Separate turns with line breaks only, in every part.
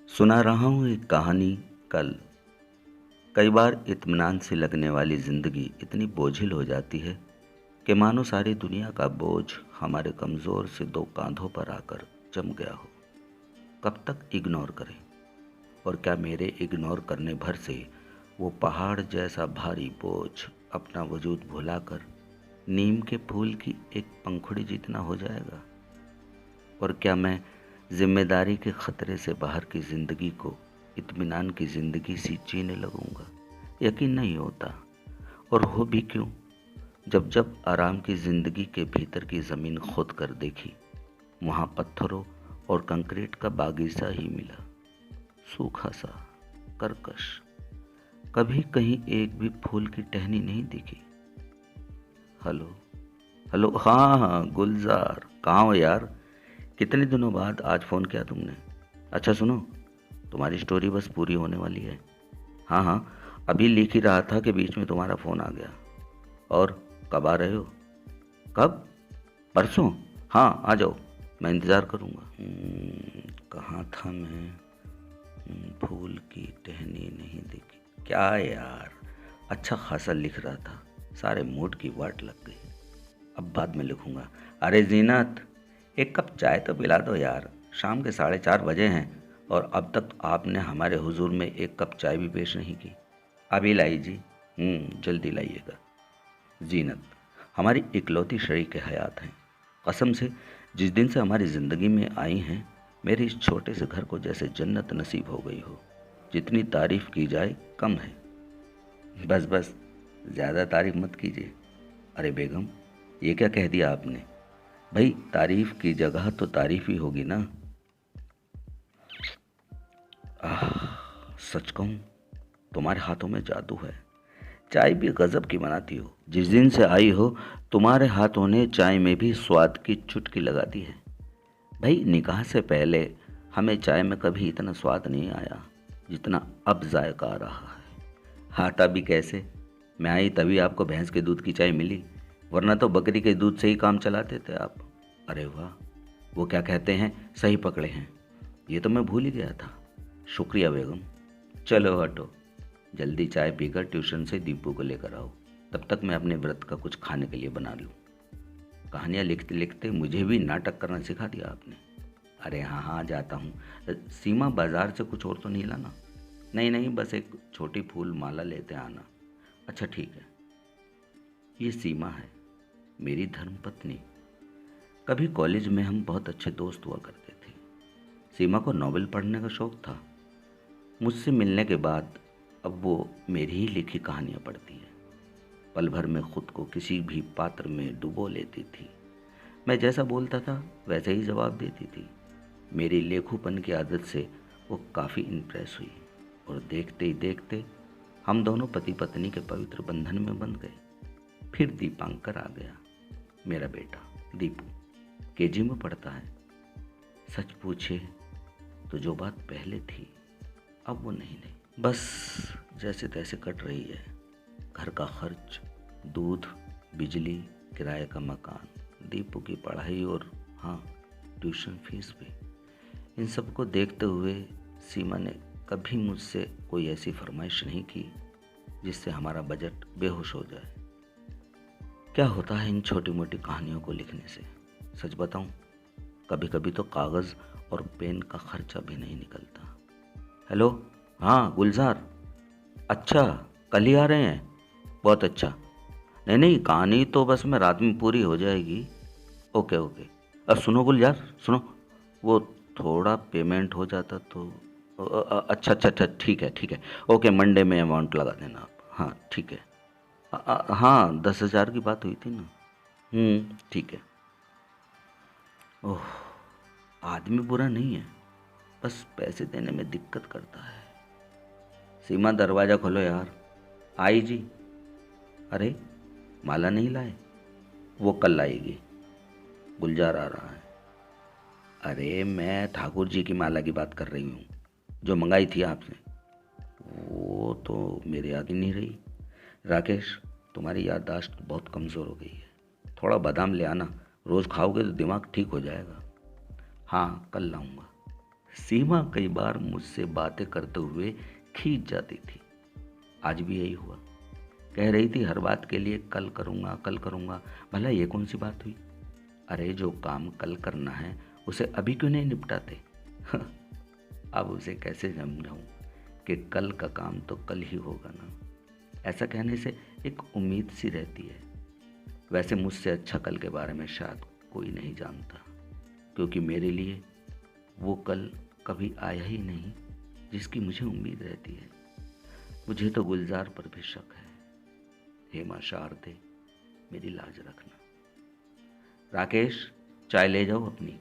सुना रहा हूँ एक कहानी कल। कई बार इत्मीनान से लगने वाली जिंदगी इतनी बोझिल हो जाती है कि मानो सारी दुनिया का बोझ हमारे कमज़ोर से दो कांधों पर आकर जम गया हो। कब तक इग्नोर करें? और क्या मेरे इग्नोर करने भर से वो पहाड़ जैसा भारी बोझ अपना वजूद भुलाकर नीम के फूल की एक पंखुड़ी जितना हो जाएगा? और क्या मैं जिम्मेदारी के खतरे से बाहर की जिंदगी को इत्मीनान की जिंदगी सी जीने लगूंगा? यकीन नहीं होता। और हो भी क्यों, जब जब आराम की जिंदगी के भीतर की जमीन खोद कर देखी, वहां पत्थरों और कंक्रीट का बागीचा ही मिला, सूखा सा, कर्कश। कभी कहीं एक भी फूल की टहनी नहीं दिखी। हेलो, हेलो, हाँ हाँ गुलजार, कहाँ हो यार? कितने दिनों बाद आज फ़ोन किया तुमने। अच्छा सुनो, तुम्हारी स्टोरी बस पूरी होने वाली है। हाँ हाँ, अभी लिख ही रहा था कि बीच में तुम्हारा फ़ोन आ गया। और कब आ रहे हो? कब? परसों? हाँ आ जाओ, मैं इंतज़ार करूँगा। कहाँ था मैं? फूल की टहनी नहीं दिखी। क्या यार, अच्छा खासा लिख रहा था, सारे मूड की वाट लग गई। अब बाद में लिखूंगा। अरे जीनत, एक कप चाय तो पिला दो यार। शाम के 4:30 बजे हैं और अब तक आपने हमारे हुजूर में एक कप चाय भी पेश नहीं की। अभी लाई जी। जल्दी लाइएगा। जीनत हमारी इकलौती शरीक हयात हैं। कसम से, जिस दिन से हमारी ज़िंदगी में आई हैं, मेरे इस छोटे से घर को जैसे जन्नत नसीब हो गई हो। जितनी तारीफ़ की जाए कम है। बस बस, ज़्यादा तारीफ़ मत कीजिए। अरे बेगम, ये क्या कह दिया आपने? भाई, तारीफ़ की जगह तो तारीफ़ ही होगी ना। आह, सच कहूँ, तुम्हारे हाथों में जादू है। चाय भी गजब की बनाती हो। जिस दिन से आई हो, तुम्हारे हाथों ने चाय में भी स्वाद की चुटकी लगा दी है। भाई, निकाह से पहले हमें चाय में कभी इतना स्वाद नहीं आया जितना अब जायका आ रहा है। आता भी कैसे? मैं आई तभी आपको भैंस के दूध की चाय मिली, वरना तो बकरी के दूध से ही काम चलाते थे आप। अरे वाह, वो क्या कहते हैं, सही पकड़े हैं। ये तो मैं भूल ही गया था। शुक्रिया बेगम। चलो हटो, जल्दी चाय पीकर ट्यूशन से दीपू को लेकर आओ। तब तक मैं अपने व्रत का कुछ खाने के लिए बना लूँ। कहानियाँ लिखते लिखते मुझे भी नाटक करना सिखा दिया आपने। अरे हाँ हाँ, जाता हूँ। सीमा, बाजार से कुछ और तो नहीं लाना? नहीं नहीं, बस एक छोटी फूल माला लेते आना। अच्छा ठीक है। ये सीमा है, मेरी धर्मपत्नी। कभी कॉलेज में हम बहुत अच्छे दोस्त हुआ करते थे। सीमा को नॉवेल पढ़ने का शौक था। मुझसे मिलने के बाद अब वो मेरी ही लिखी कहानियाँ पढ़ती है। पल भर में खुद को किसी भी पात्र में डुबो लेती थी। मैं जैसा बोलता था वैसे ही जवाब देती थी। मेरी लेखूपन की आदत से वो काफ़ी इम्प्रेस हुई और देखते ही देखते हम दोनों पति पत्नी के पवित्र बंधन में बंध गए। फिर दीपांकर आ गया, मेरा बेटा दीपू। केजी में पढ़ता है। सच पूछे तो जो बात पहले थी अब वो नहीं, बस जैसे तैसे कट रही है। घर का खर्च, दूध, बिजली, किराए का मकान, दीपू की पढ़ाई और हाँ, ट्यूशन फीस भी। इन सबको देखते हुए सीमा ने कभी मुझसे कोई ऐसी फरमाइश नहीं की जिससे हमारा बजट बेहोश हो जाए। क्या होता है इन छोटी मोटी कहानियों को लिखने से? सच बताऊं, कभी कभी तो कागज़ और पेन का खर्चा भी नहीं निकलता। हेलो, हाँ गुलजार, अच्छा कल ही आ रहे हैं? बहुत अच्छा। नहीं नहीं, कहानी तो बस मैं रात में पूरी हो जाएगी। Okay okay. अब सुनो गुलजार, सुनो, वो थोड़ा पेमेंट हो जाता तो अच्छा अच्छा अच्छा, ठीक है ठीक है। ओके, मंडे में अमाउंट लगा देना आप। हाँ ठीक है। हाँ, 10,000 की बात हुई थी ना। ठीक है। ओह, आदमी बुरा नहीं है, बस पैसे देने में दिक्कत करता है। सीमा, दरवाज़ा खोलो यार। आई जी। अरे, माला नहीं लाए? वो कल लाएगी। गुलजार आ रहा है। अरे, मैं ठाकुर जी की माला की बात कर रही हूँ, जो मंगाई थी आपसे। वो तो मेरे याद ही नहीं रही। राकेश, तुम्हारी याददाश्त बहुत कमज़ोर हो गई है। थोड़ा बादाम ले आना, रोज़ खाओगे तो दिमाग ठीक हो जाएगा। हाँ, कल लाऊंगा। सीमा कई बार मुझसे बातें करते हुए खींच जाती थी। आज भी यही हुआ। कह रही थी हर बात के लिए कल करूँगा कल करूँगा। भला ये कौन सी बात हुई? अरे जो काम कल करना है उसे अभी क्यों नहीं निपटाते? अब उसे कैसे समझाऊं कि कल का काम तो कल ही होगा ना। ऐसा कहने से एक उम्मीद सी रहती है। वैसे मुझसे अच्छा कल के बारे में शायद कोई नहीं जानता, क्योंकि मेरे लिए वो कल कभी आया ही नहीं जिसकी मुझे उम्मीद रहती है। मुझे तो गुलजार पर भी शक है। हेमा शारदे, मेरी लाज रखना। राकेश, चाय ले जाओ अपनी,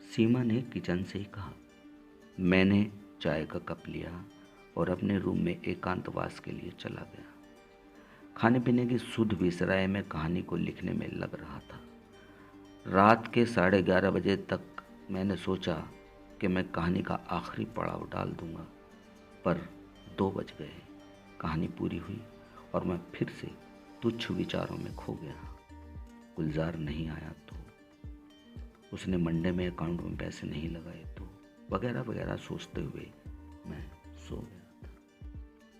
सीमा ने किचन से ही कहा। मैंने चाय का कप लिया और अपने रूम में एकांतवास के लिए चला गया। खाने पीने की सुध विसराय में कहानी को लिखने में लग रहा था। रात के 11:30 बजे तक मैंने सोचा कि मैं कहानी का आखिरी पड़ाव डाल दूंगा, पर 2 बज गए। कहानी पूरी हुई और मैं फिर से तुच्छ विचारों में खो गया। गुलजार नहीं आया तो, उसने मंडे में अकाउंट में पैसे नहीं लगाए तो, वगैरह वगैरह सोचते हुए मैं सो गया था।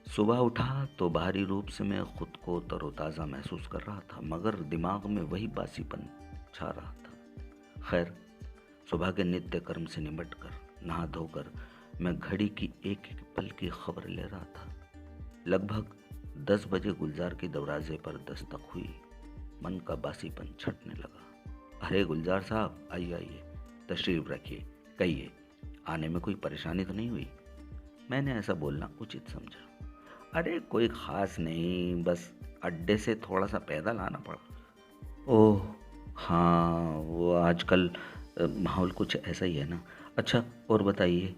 सुबह उठा तो बाहरी रूप से मैं खुद को तरोताज़ा महसूस कर रहा था, मगर दिमाग में वही बासीपन छा रहा था। खैर, सुबह के नित्य कर्म से निपटकर नहा धोकर मैं घड़ी की एक एक पल की खबर ले रहा था। लगभग 10 बजे गुलजार के दरवाजे पर दस्तक हुई। मन का बासीपन छटने लगा। अरे गुलजार साहब, आइए आइए, तशरीफ रखिए, कहिए, आने में कोई परेशानी तो नहीं हुई? मैंने ऐसा बोलना उचित समझा। अरे कोई ख़ास नहीं, बस अड्डे से थोड़ा सा पैदल आना पड़ा। ओह हाँ, वो आजकल माहौल कुछ ऐसा ही है ना। अच्छा, और बताइए,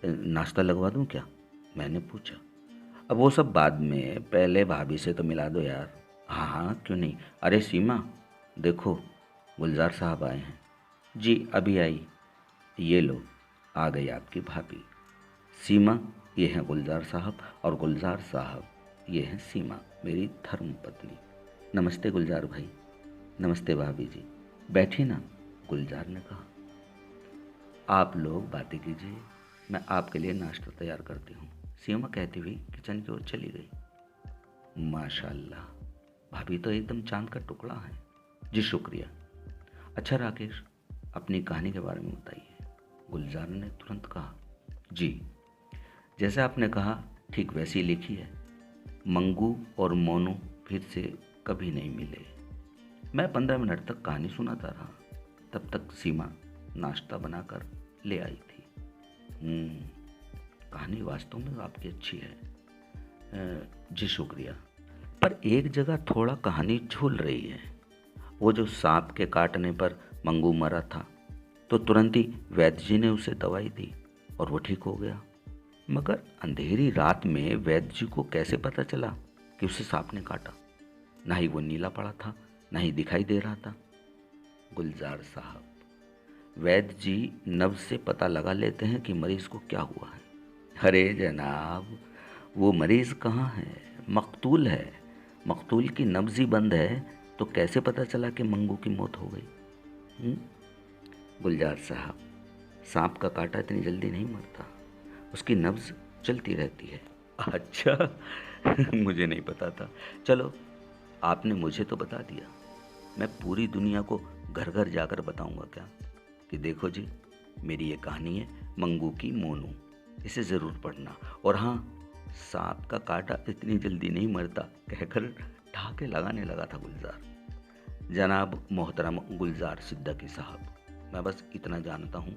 नाश्ता लगवा दूं क्या? मैंने पूछा। अब वो सब बाद में, पहले भाभी से तो मिला दो यार। हाँ हाँ, क्यों नहीं। अरे सीमा, देखो गुलजार साहब आए हैं। जी अभी आई। ये लो, आ गई आपकी भाभी। सीमा, ये हैं गुलजार साहब, और गुलजार साहब ये हैं सीमा, मेरी धर्म पत्नी। नमस्ते गुलजार भाई। नमस्ते भाभी जी। बैठिए ना, गुलजार ने कहा। आप लोग बातें कीजिए, मैं आपके लिए नाश्ता तैयार करती हूँ, सीमा कहती हुई किचन की ओर चली गई। माशाल्लाह, भाभी तो एकदम चांद का टुकड़ा है। जी शुक्रिया। अच्छा राकेश, अपनी कहानी के बारे में बताइए, गुलजार ने तुरंत कहा। जी, जैसे आपने कहा ठीक वैसी लिखी है। मंगू और मोनू फिर से कभी नहीं मिले। मैं 15 मिनट तक कहानी सुनाता रहा। तब तक सीमा नाश्ता बनाकर ले आई थी। कहानी वास्तव में आपकी अच्छी है। जी शुक्रिया, पर एक जगह थोड़ा कहानी झूल रही है। वो जो सांप के काटने पर मंगू मरा था, तो तुरंत ही वैद्य जी ने उसे दवाई दी और वो ठीक हो गया। मगर अंधेरी रात में वैद्य जी को कैसे पता चला कि उसे सांप ने काटा? ना ही वो नीला पड़ा था, ना ही दिखाई दे रहा था। गुलजार साहब, वैद्य जी नब्ज से पता लगा लेते हैं कि मरीज को क्या हुआ है। अरे जनाब, वो मरीज कहाँ है? मकतूल है। मकतूल की नब्ज ही बंद है, तो कैसे पता चला कि मंगू की मौत हो गई? गुलजार साहब, सांप का काटा इतनी जल्दी नहीं मरता, उसकी नब्ज चलती रहती है। अच्छा, मुझे नहीं पता था। चलो, आपने मुझे तो बता दिया, मैं पूरी दुनिया को घर घर जाकर बताऊंगा क्या कि देखो जी, मेरी ये कहानी है मंगू की मोनू, इसे ज़रूर पढ़ना। और हाँ, सांप का काटा इतनी जल्दी नहीं मरता कहकर ठहाके लगाने लगा था गुलजार। जनाब मोहतरम गुलजार सिद्दीकी साहब, मैं बस इतना जानता हूँ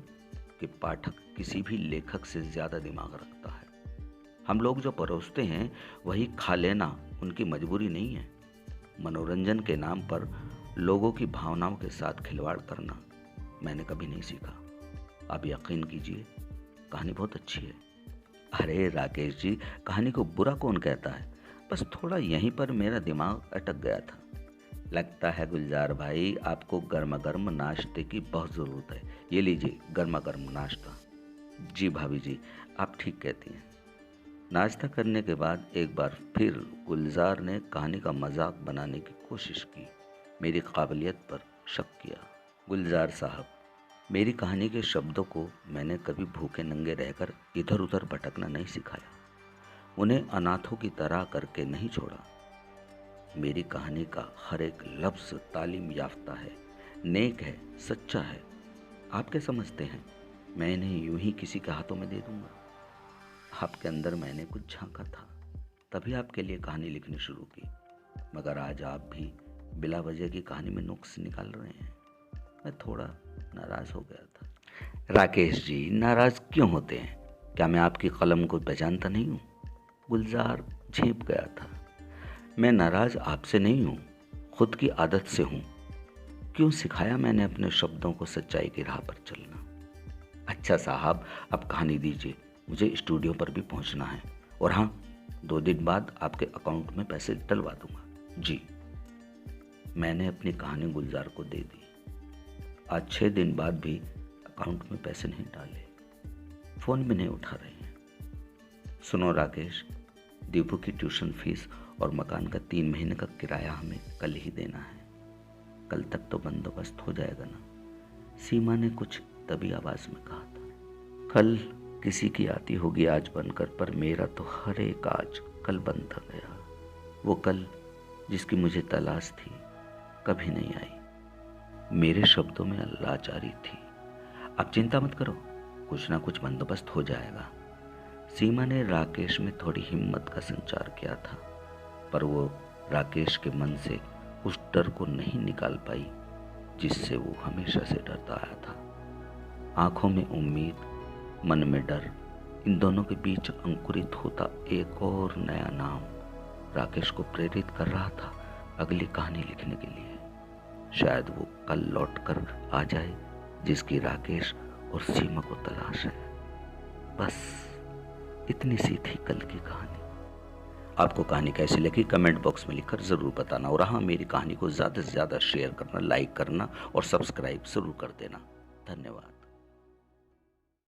कि पाठक किसी भी लेखक से ज़्यादा दिमाग रखता है। हम लोग जो परोसते हैं वही खा लेना उनकी मजबूरी नहीं है। मनोरंजन के नाम पर लोगों की भावनाओं के साथ खिलवाड़ करना मैंने कभी नहीं सीखा। आप यकीन कीजिए, कहानी बहुत अच्छी है। अरे राकेश जी, कहानी को बुरा कौन कहता है? बस थोड़ा यहीं पर मेरा दिमाग अटक गया था। लगता है गुलजार भाई, आपको गर्मा गर्म नाश्ते की बहुत ज़रूरत है। ये लीजिए गर्मा गर्म नाश्ता। जी भाभी जी, आप ठीक कहती हैं। नाश्ता करने के बाद एक बार फिर गुलजार ने कहानी का मजाक बनाने की कोशिश की, मेरी काबिलियत पर शक किया। गुलजार साहब, मेरी कहानी के शब्दों को मैंने कभी भूखे नंगे रहकर इधर उधर भटकना नहीं सिखाया, उन्हें अनाथों की तरह करके नहीं छोड़ा। मेरी कहानी का हर एक लफ्ज़ तालीम याफ्ता है, नेक है, सच्चा है। आप क्या समझते हैं मैं इन्हें यूं ही किसी के हाथों में दे दूंगा? आपके अंदर मैंने कुछ झांका था, तभी आपके लिए कहानी लिखनी शुरू की। मगर आज आप भी बिला वजह की कहानी में नुक्स निकाल रहे हैं। मैं थोड़ा नाराज हो गया था। राकेश जी, नाराज क्यों होते हैं? क्या मैं आपकी कलम को पहचानता नहीं हूँ? गुलजार झेप गया था। मैं नाराज आपसे नहीं हूँ, खुद की आदत से हूँ। क्यों सिखाया मैंने अपने शब्दों को सच्चाई की राह पर चलना। अच्छा साहब, अब कहानी दीजिए, मुझे स्टूडियो पर भी पहुँचना है। और हाँ, 2 दिन बाद आपके अकाउंट में पैसे डलवा दूंगा। जी। मैंने अपनी कहानी गुलजार को दे दी। आज 6 दिन बाद भी अकाउंट में पैसे नहीं डाले, फ़ोन भी नहीं उठा रहे हैं। सुनो राकेश, दीपू की ट्यूशन फीस और मकान का 3 महीने का किराया हमें कल ही देना है। कल तक तो बंदोबस्त हो जाएगा ना? सीमा ने कुछ दबी आवाज में कहा था। कल किसी की आती होगी आज बनकर, पर मेरा तो हर एक आज कल बनता गया। वो कल जिसकी मुझे तलाश थी कभी नहीं आई। मेरे शब्दों में लाचारी थी। अब चिंता मत करो, कुछ ना कुछ बंदोबस्त हो जाएगा। सीमा ने राकेश में थोड़ी हिम्मत का संचार किया था, पर वो राकेश के मन से उस डर को नहीं निकाल पाई जिससे वो हमेशा से डरता आया था। आंखों में उम्मीद, मन में डर, इन दोनों के बीच अंकुरित होता एक और नया नाम राकेश को प्रेरित कर रहा था अगली कहानी लिखने के लिए। शायद वो कल लौट कर आ जाए जिसकी राकेश और सीमा को तलाश है। बस इतनी सी थी कल की कहानी। आपको कहानी कैसी लगी कमेंट बॉक्स में लिखकर ज़रूर बताना। और हाँ, मेरी कहानी को ज़्यादा से ज़्यादा शेयर करना, लाइक करना और सब्सक्राइब ज़रूर कर देना। धन्यवाद।